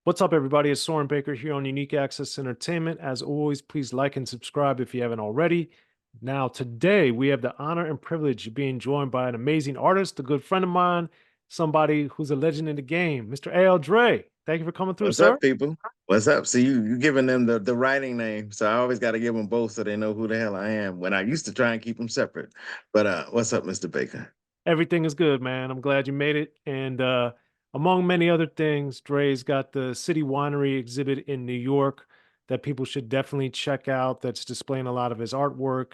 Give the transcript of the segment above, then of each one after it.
What's up, everybody? It's Soren Baker here on Unique Access Entertainment. As always, please like and subscribe if you haven't already. Now, today we have the honor and privilege of being joined by an amazing artist, a good friend of mine, somebody who's a legend in the game, Mr. A.L. Dre. Thank you for coming through, What's sir. up, people? What's up? See, you giving them the writing name, so I always got to give them both so they know who the hell I am. When I used to try and keep them separate, but what's up, Mr. Baker? Everything is good, man. I'm glad you made it. And among many other things, Dre's got the City Winery exhibit in New York that people should definitely check out. That's displaying a lot of his artwork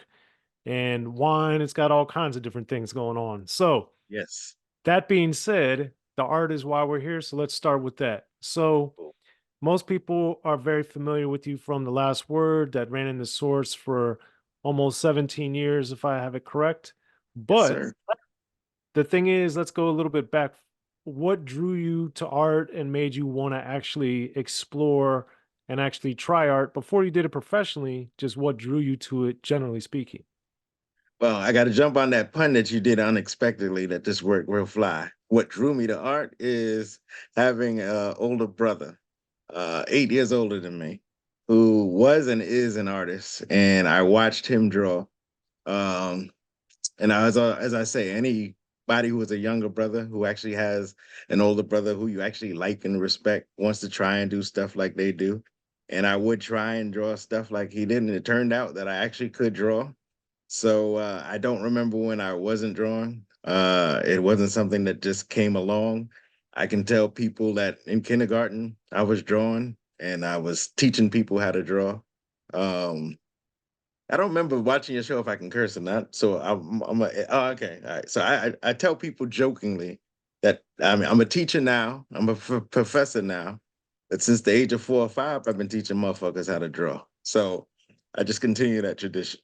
and wine. It's got all kinds of different things going on. So, Yes. that being said, the art is why we're here. So, let's start with that. So, Cool. most people are very familiar with you from The Last Word that ran in the source for almost 17 years, if I have it correct. Yes, But sir. the thing is, let's go a little bit back. What drew you to art and made you want to actually explore and actually try art before you did it professionally? Just what drew you to it, generally speaking? Well, I got to jump on that pun that you did unexpectedly. That this work will fly. What drew me to art is having an older brother, 8 years older than me, who was and is an artist, and I watched him draw. Um, And as I say, anybody who is a younger brother who actually has an older brother who you actually like and respect wants to try and do stuff like they do. And I would try and draw stuff like he did, and it turned out that I actually could draw. So I don't remember when I wasn't drawing. It wasn't something that just came along. I can tell people that in kindergarten I was drawing and I was teaching people how to draw. Um, I don't remember watching your show if I can curse or not. So oh, okay. All right. So I tell people jokingly that I'm a teacher now. I'm a professor now. But since the age of 4 or 5, I've been teaching motherfuckers how to draw. So I just continue that tradition.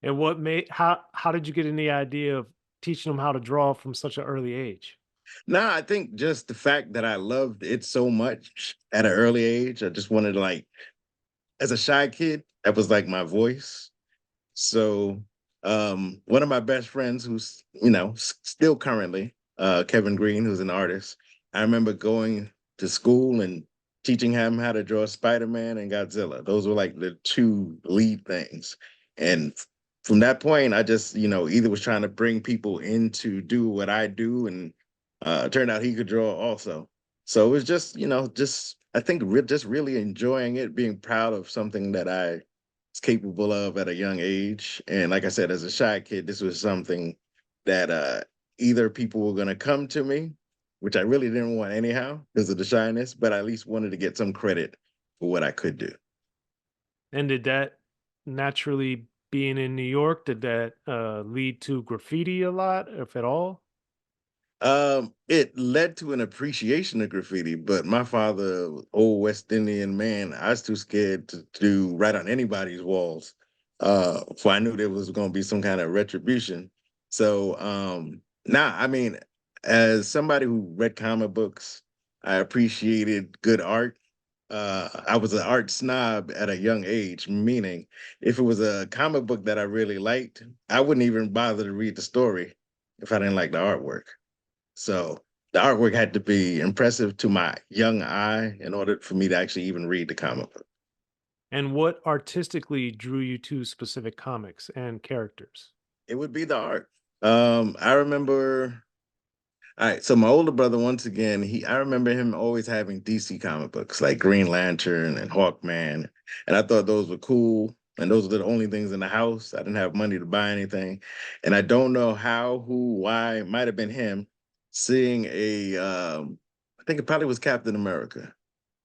And what made how did you get in the idea of teaching them how to draw from such an early age? Now I think just the fact that I loved it so much at an early age, I just wanted to as a shy kid, that was like my voice. So one of my best friends who's, still currently, Kevin Green, who's an artist, I remember going to school and teaching him how to draw Spider-Man and Godzilla. Those were like the two lead things. And from that point, I just, either was trying to bring people in to do what I do, and turned out he could draw also. So it was just, just I think just really enjoying it, being proud of something that I was capable of at a young age. And like I said, as a shy kid, this was something that either people were going to come to me, which I really didn't want anyhow because of the shyness, but I at least wanted to get some credit for what I could do. And did that naturally being in New York, did that lead to graffiti a lot, if at all? It led to an appreciation of graffiti, but my father, old West Indian man, I was too scared to write on anybody's walls. For I knew there was going to be some kind of retribution. So now, I mean, as somebody who read comic books, I appreciated good art. I was an art snob at a young age, meaning if it was a comic book that I really liked, I wouldn't even bother to read the story if I didn't like the artwork. So the artwork had to be impressive to my young eye in order for me to actually even read the comic book. And what artistically drew you to specific comics and characters? It would be the art. I remember. All right, so my older brother, once again, I remember him always having DC comic books like Green Lantern and Hawkman, and I thought those were cool. And those were the only things in the house. I didn't have money to buy anything, and I don't know how, who, why. It might have been him seeing I think it probably was Captain America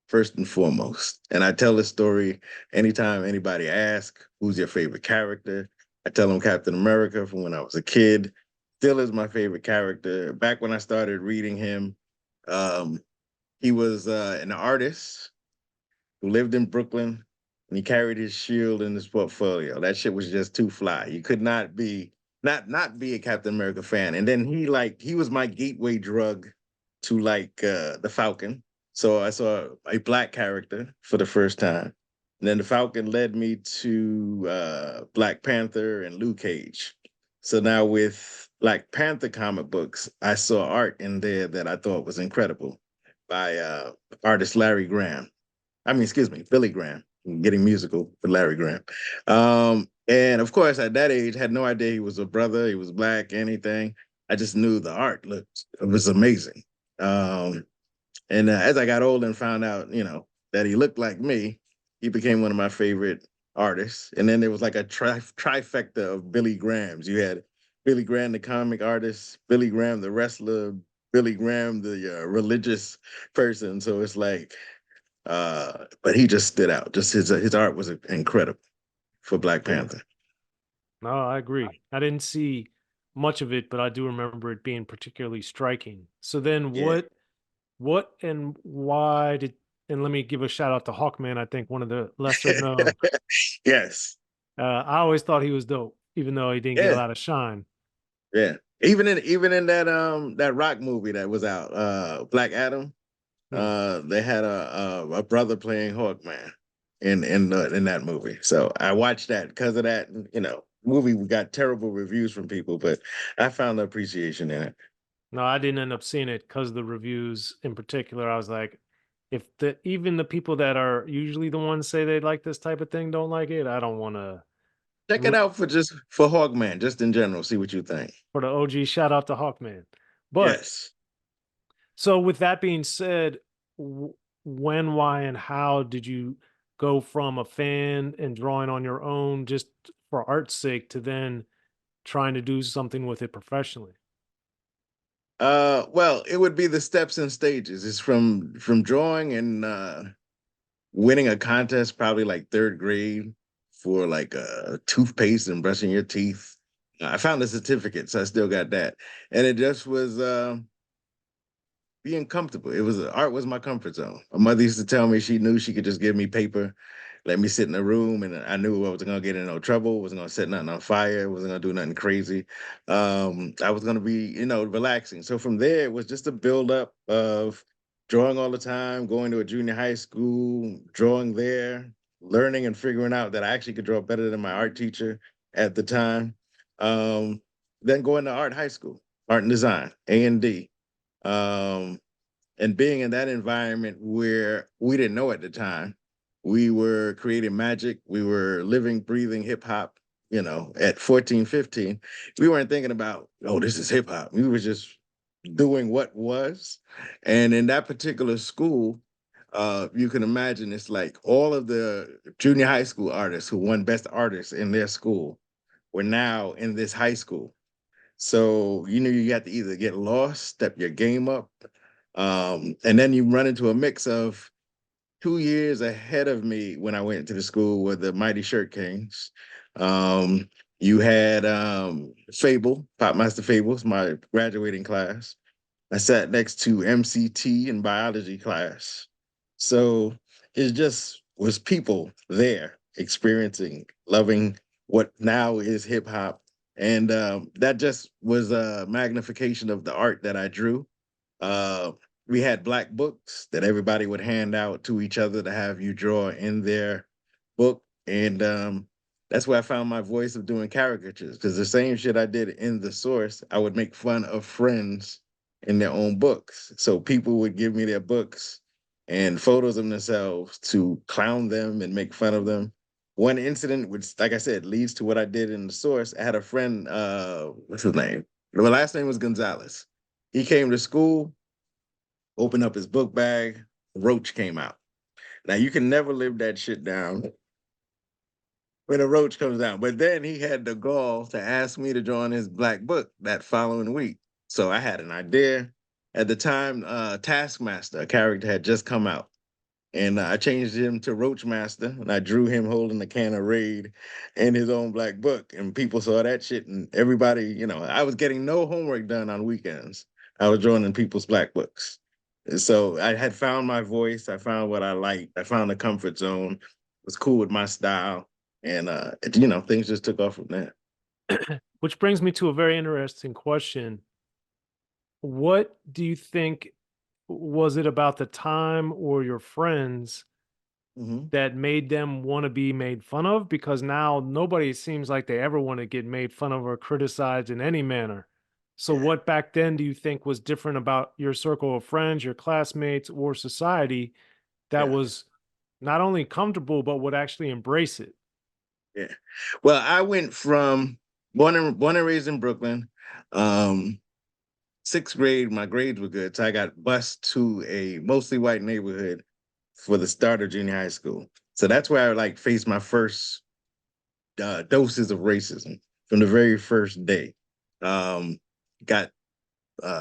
first and foremost. And I tell this story anytime anybody asks, who's your favorite character? I tell them Captain America from when I was a kid. Still is my favorite character. Back when I started reading him, um, he was an artist who lived in Brooklyn, and he carried his shield in his portfolio. That shit was just too fly. You could not be a Captain America fan. And then he was my gateway drug to the Falcon. So I saw a black character for the first time. And then the Falcon led me to Black Panther and Luke Cage. So now with Black Panther comic books, I saw art in there that I thought was incredible. by artist Larry Graham. I mean, excuse me, Billy Graham. Getting musical with Larry Graham. And of course, at that age, had no idea he was a brother, he was black, anything. I just knew the art looked it was amazing. Um, and as I got older and found out, that he looked like me, he became one of my favorite artists. And then there was like a trifecta of Billy Grahams. You had Billy Graham, the comic artist, Billy Graham, the wrestler, Billy Graham, the religious person. So it's like, but he just stood out. Just his art was incredible for Black Yeah. Panther. No, I agree. I didn't see much of it, but I do remember it being particularly striking. So then Yeah. what and why did and let me give a shout out to Hawkman, I think one of the lesser known. Yes. I always thought he was dope, even though he didn't get a Yeah. lot of shine. Yeah. Even in that rock movie that was out, Black Adam, Hmm. they had a brother playing Hawkman in that movie. So I watched that because of that. Movie got terrible reviews from people, but I found appreciation in it. No, I didn't end up seeing it because the reviews in particular. I was like, if the even the people that are usually the ones say they like this type of thing don't like it, I don't want to. Check it out for Hawkman, just in general. See what you think. For the OG, shout out to Hawkman. But Yes. so with that being said, when, why, and how did you go from a fan and drawing on your own just for art's sake to then trying to do something with it professionally? Well, it would be the steps and stages. It's from drawing and winning a contest, probably like third grade for like toothpaste and brushing your teeth. I found the certificate, so I still got that. And it just was being comfortable. Art was my comfort zone. My mother used to tell me she knew she could just give me paper, let me sit in a room, and I knew I wasn't gonna get in no trouble, wasn't gonna set nothing on fire, wasn't gonna do nothing crazy. I was gonna be, relaxing. So from there, it was just a build up of drawing all the time, going to a junior high school, drawing there, learning and figuring out that I actually could draw better than my art teacher at the time. Um, then going to art high school, art and design, A&D. Um, and being in that environment where we didn't know at the time, we were creating magic, we were living, breathing hip hop, at 14, 15. We weren't thinking about, oh, this is hip hop. We were just doing what was. And in that particular school, you can imagine it's like all of the junior high school artists who won best artists in their school were now in this high school. So you have to either get lost, step your game up, and then you run into a mix of 2 years ahead of me when I went to the school with the Mighty Shirt Kings. Um, you had Pop Master Fables, my graduating class. I sat next to MCT in biology class. So it just was people there experiencing, loving what now is hip hop. And that just was a magnification of the art that I drew. Uh, we had black books that everybody would hand out to each other to have you draw in their book. And that's where I found my voice of doing caricatures because the same shit I did in the source, I would make fun of friends in their own books. So people would give me their books and photos of themselves to clown them and make fun of them. One incident, which, like I said, leads to what I did in the source. I had a friend, what's his name? The last name was Gonzalez. He came to school, opened up his book bag, roach came out. Now you can never live that shit down when a roach comes down. But then he had the gall to ask me to join his black book that following week. So I had an idea. At the time, Taskmaster, a character, had just come out. And I changed him to Roach Master, and I drew him holding a can of Raid in his own black book. And people saw that shit, and everybody, I was getting no homework done on weekends. I was drawing in people's black books. And so I had found my voice. I found what I liked. I found a comfort zone. It was cool with my style, and things just took off from there. Which brings me to a very interesting question. What do you think, was it about the time or your friends Mhm. that made them want to be made fun of? Because now nobody seems like they ever want to get made fun of or criticized in any manner. So Yeah, what back then do you think was different about your circle of friends, your classmates, or society that yeah, was not only comfortable but would actually embrace it? yeah. Well, I went from born and raised in Brooklyn. Um, Sixth grade, my grades were good, so I got bused to a mostly white neighborhood for the start of junior high school. So that's where I like faced my first doses of racism from the very first day. Um, got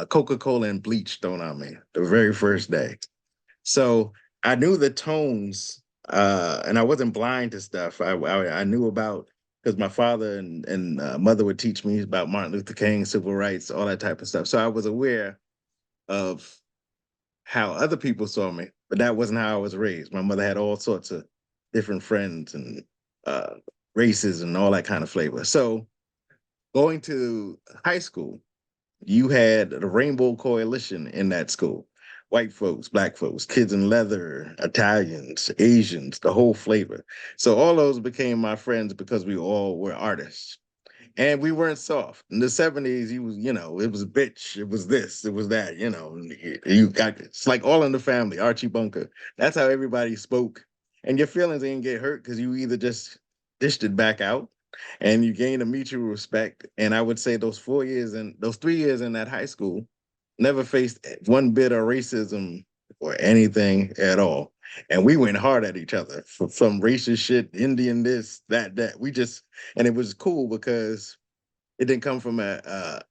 Coca-Cola and bleach thrown on me the very first day. So I knew the tones, and I wasn't blind to stuff. I knew about because my father and mother would teach me about Martin Luther King, civil rights, all that type of stuff. So I was aware of how other people saw me, but that wasn't how I was raised. My mother had all sorts of different friends and uh, races and all that kind of flavor. So going to high school, you had the Rainbow Coalition in that school. White folks, black folks, kids in leather, Italians, Asians, the whole flavor. So all those became my friends because we all were artists. And we weren't soft. In the 70s, it was bitch, it was this, it was that, you got it's like All in the Family, Archie Bunker. That's how everybody spoke. And your feelings didn't get hurt because you either just dished it back out and you gained a mutual respect. And I would say those 3 years in that high school never faced one bit of racism or anything at all. And we went hard at each other from racist shit, Indian this, that. And it was cool because it didn't come from a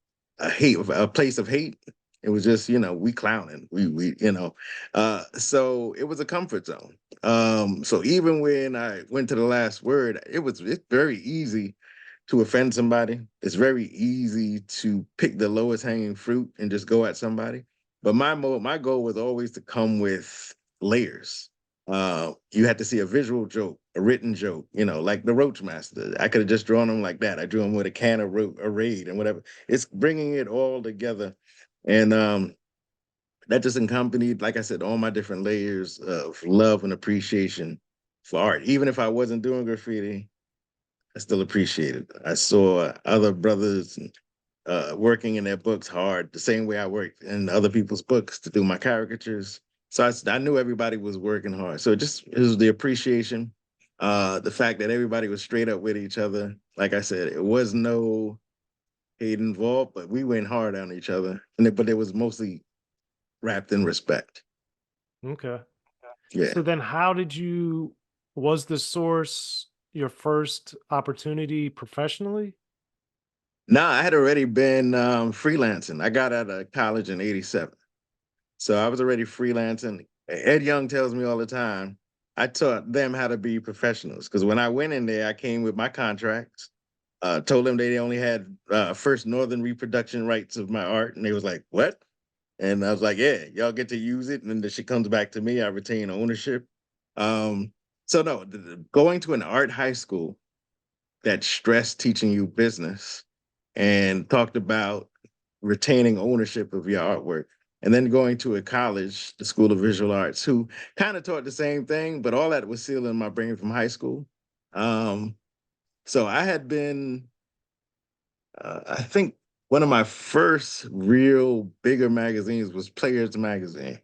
place of hate. It was just we clowning, so it was a comfort zone. So even when I went to the last word, it's very easy to offend somebody. It's very easy to pick the lowest hanging fruit and just go at somebody. But my goal was always to come with layers. You had to see a visual joke, a written joke, like the Roach Master. I could have just drawn him like that. I drew him with a can of a raid and whatever. It's bringing it all together, and that just accompanied, like I said, all my different layers of love and appreciation for art. Even if I wasn't doing graffiti, I still appreciate it. I saw other brothers working in their books hard, the same way I worked in other people's books to do my caricatures. So I knew everybody was working hard. So it was the appreciation, the fact that everybody was straight up with each other. Like I said, it was no hate involved, but we went hard on each other. But it was mostly wrapped in respect. Okay. Yeah. So then was the source your first opportunity professionally? No, I had already been freelancing. I got out of college in '87. So I was already freelancing. Ed Young tells me all the time, I taught them how to be professionals. Because when I went in there, I came with my contracts, told them they only had first Northern reproduction rights of my art. And they was like, what? And I was like, yeah, y'all get to use it. And then the shit comes back to me. I retain ownership. Um, so no, going to an art high school that stressed teaching you business and talked about retaining ownership of your artwork. And then going to a college, the School of Visual Arts, who kind of taught the same thing, but all that was still in my brain from high school. Um, so I had been, I think one of my first real bigger magazines was Players Magazine.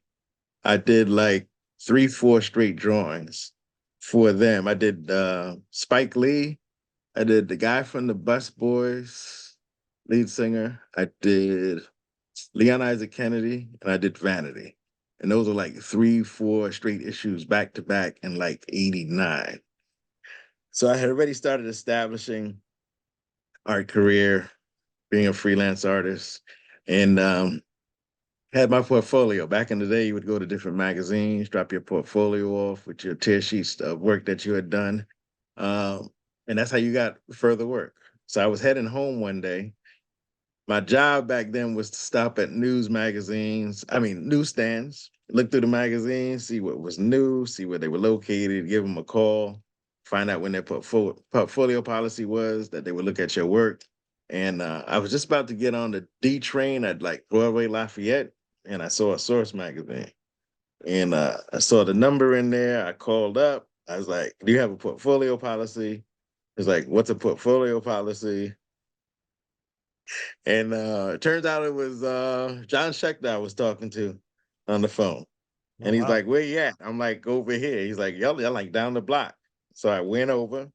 I did like 3, 4 straight drawings for them. I did Spike Lee. I did the guy from the Bus Boys, lead singer. I did Leon Isaac Kennedy, and I did Vanity. And those are like 3, 4 straight issues back to back in like '89. So I had already started establishing art career, being a freelance artist, and had my portfolio. Back in the day, you would go to different magazines, drop your portfolio off with your tear sheets of work that you had done. Um, and that's how you got further work. So I was heading home one day. My job back then was to stop at newsstands, look through the magazines, see what was new, see where they were located, give them a call, find out when their portfolio policy was, that they would look at your work. And I was just about to get on the D train at like Broadway Lafayette, and I saw a Source magazine. And I saw the number in there. I called up. I was like, do you have a portfolio policy? It's like, what's a portfolio policy? And it turns out it was John Schechter I was talking to on the phone. Oh, And he's wow. like, "Where you at?" I'm like, "Over here." He's like, "Y'all like down the block." So I went over,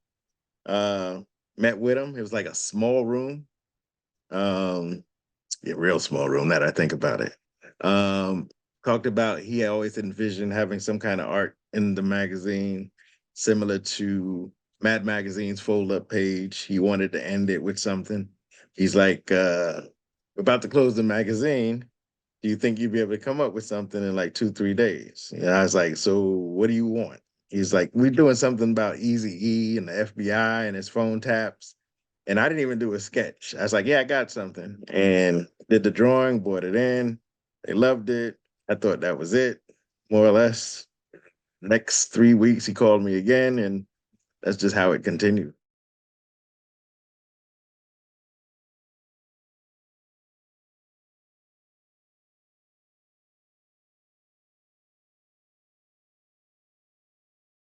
uh, met with him. It was like a small room. Um, yeah, real small room, now that I think about it. Um, Talked about he always envisioned having some kind of art in the magazine, similar to Mad Magazine's fold-up page. He wanted to end it with something. He's like, about to close the magazine. Do you think you'd be able to come up with something in like 2, 3 days? And I was like, so what do you want? He's like, we're doing something about Eazy-E and the FBI and his phone taps. And I didn't even do a sketch. I was like, yeah, I got something. And did the drawing, brought it in. They loved it. I thought that was it, more or less. Next 3 weeks, he called me again, and that's just how it continued.